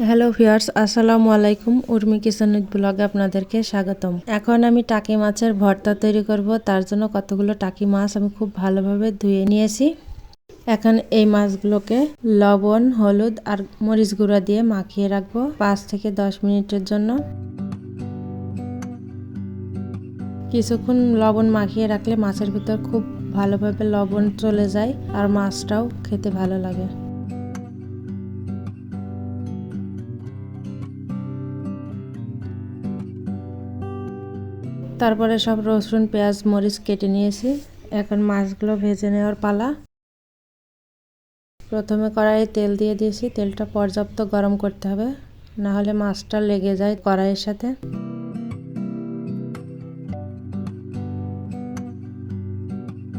Hello viewers, আসসালামু আলাইকুম। Urmi kitchen with ব্লগে আপনাদেরকে স্বাগতম। এখন আমি টাকি মাছের ভর্তা তৈরি করব। তার জন্য কতগুলো টাকি মাছ আমি খুব ভালোভাবে ধুয়ে নিয়েছি। এখন এই মাছগুলোকে লবণ, হলুদ আর মরিচ গুঁড়া দিয়ে মাখিয়ে রাখবো 5 থেকে 10 মিনিটের জন্য। কিছুক্ষণ লবণ মাখিয়ে রাখলে মাছের ভিতর খুব ভালোভাবে লবণ চলে যায় আর মাছটাও খেতে ভালো লাগে। তারপরে সব রসুন, পেঁয়াজ, মরিচ কেটে নিয়েছি। এখন মাছগুলো ভেজে নেওয়ার পালা। প্রথমে কড়াইয়ে তেল দিয়ে দিয়েছি। তেলটা পর্যাপ্ত গরম করতে হবে, না হলে মাছটা লেগে যায় কড়াইয়ের সাথে।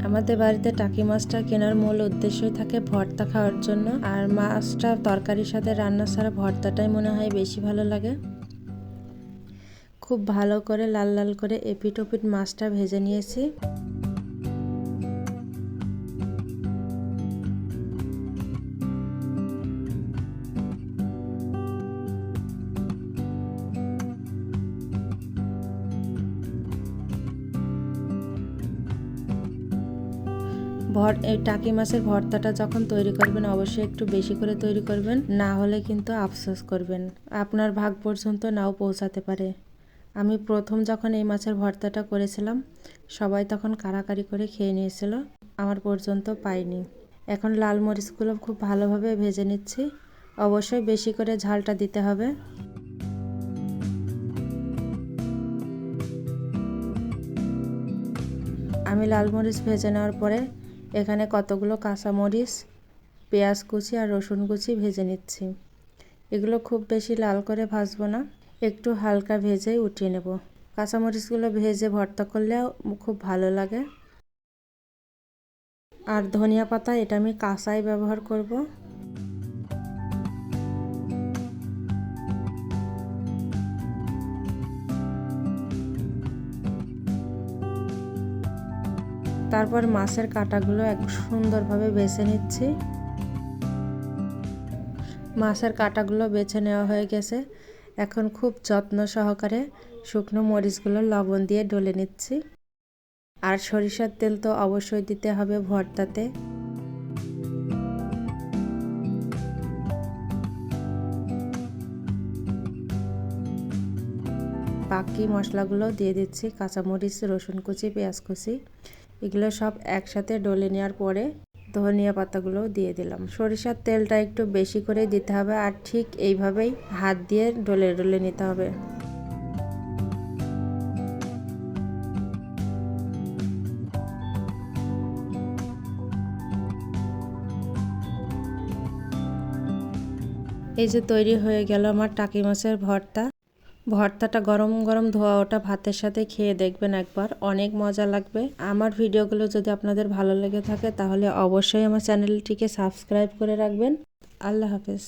আমাদের বাড়িতে টাকি মাছটা কেনার মূল উদ্দেশ্যই থাকে ভর্তা খাওয়ার জন্য, আর মাছটা তরকারির সাথে রান্না ছাড়া ভর্তাটাই মনে হয় বেশি ভালো লাগে। খুব ভালো করে লাল লাল করে এপিট ওপিট মাছটা ভেজে নিয়েছি। এই টাকি মাছের ভর্তাটা যখন তৈরি করবেন অবশ্যই একটু বেশি করে তৈরি করবেন, না হলে কিন্তু আফসোস করবেন, আপনার ভাগ পর্যন্ত নাও পৌঁছাতে পারে। আমি প্রথম যখন এই মাছের ভর্তাটা করেছিলাম সবাই তখন কাড়াকাড়ি করে খেয়ে নিয়েছিল, আমার পর্যন্ত পাইনি। এখন লাল মরিচগুলো খুব ভালোভাবে ভেজে নিচ্ছি। অবশ্যই বেশি করে ঝালটা দিতে হবে। আমি লাল মরিচ ভেজে নেওয়ার পরে এখানে কতগুলো কাঁচা মরিচ, পেঁয়াজ কুচি আর রসুন কুচি ভেজে নিচ্ছি। এগুলো খুব বেশি লাল করে ভাজবো না, একটু হালকা ভেজেই উঠিয়ে নেব। কাঁচামরিচগুলো ভেজে ভর্তা করলেও খুব ভালো লাগে। আর ধনিয়া পাতা, এটা আমি কাঁচাই ব্যবহার করব। তারপর মাছের কাঁটাগুলো এক সুন্দরভাবে বেছে নিচ্ছি। মাছের কাঁটাগুলো বেছে নেওয়া হয়ে গেছে। এখন খুব যত্ন সহকারে শুকনো মরিচগুলো লবণ দিয়ে ডলে নিচ্ছি। আর সরিষার তেল তো অবশ্যই দিতে হবে ভর্তাতে। বাকি মশলাগুলো দিয়ে দিচ্ছি, কাঁচামরিচ, রসুন কুচি, পেঁয়াজ কুচি, এগুলো সব একসাথে ডলে নেওয়ার পরে ধনিয়া পাতাগুলো দিয়ে দিলাম। সরিষার তেলটা একটু বেশি করে দিতে হবে, আর ঠিক এইভাবেই হাত দিয়ে ডলে ডলে নিতে হবে। এই যে তৈরি হয়ে গেল আমার টাকি মাছের ভর্তা। ভর্তাটা গরম গরম ধোয়া ওটা ভাতের সাথে খেয়ে দেখবেন একবার, অনেক মজা লাগবে। আমার ভিডিওগুলো যদি আপনাদের ভালো লেগে থাকে তাহলে অবশ্যই আমার চ্যানেলটিকে সাবস্ক্রাইব করে রাখবেন। আল্লাহ হাফেজ।